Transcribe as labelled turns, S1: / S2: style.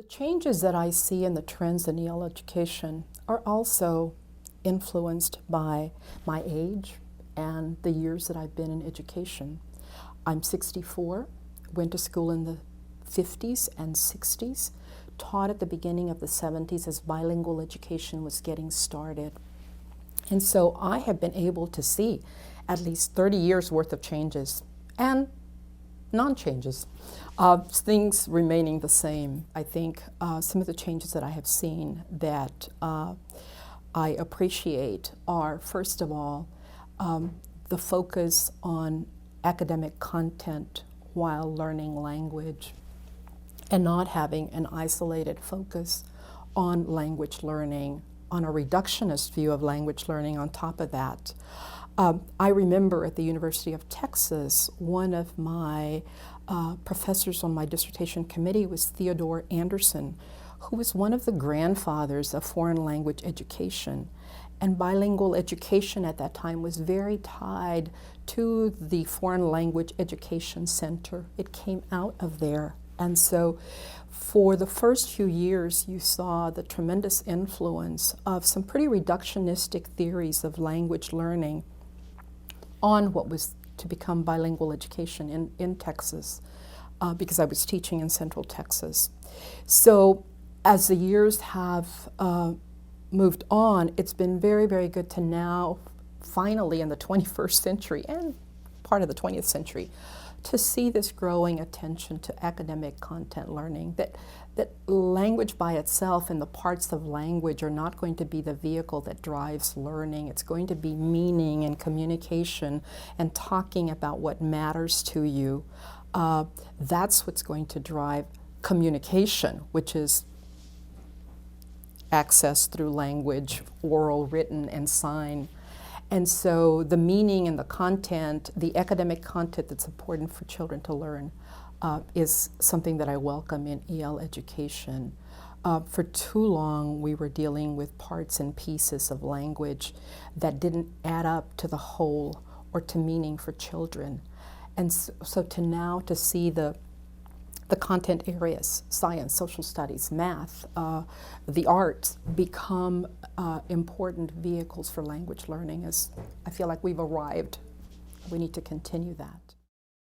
S1: The changes that I see in the trends in EL education are also influenced by my age and the years that I've been in education. I'm 64, went to school in the 50s and 60s, taught at the beginning of the 70s as bilingual education was getting started. And so I have been able to see at least 30 years worth of changes and non-changes, things remaining the same. I think some of the changes that I have seen that I appreciate are, first of all, the focus on academic content while learning language and not having an isolated focus on language learning, on a reductionist view of language learning on top of that. I remember at the University of Texas, one of my professors on my dissertation committee was Theodore Anderson, who was one of the grandfathers of foreign language education. And bilingual education at that time was very tied to the Foreign Language Education Center. It came out of there. And so for the first few years, you saw the tremendous influence of some pretty reductionistic theories of language learning on what was to become bilingual education in Texas, because I was teaching in Central Texas. So as the years have moved on, it's been very, very good to now, finally in the 21st century and part of the 20th century, to see this growing attention to academic content learning, that language by itself and the parts of language are not going to be the vehicle that drives learning. It's going to be meaning and communication and talking about what matters to you. That's what's going to drive communication, which is access through language, oral, written, and sign. And so the meaning and the content, the academic content that's important for children to learn is something that I welcome in EL education. For too long, we were dealing with parts and pieces of language that didn't add up to the whole or to meaning for children. And so to see the content areas, science, social studies, math, the arts become important vehicles for language learning, I feel like we've arrived. We need to continue that.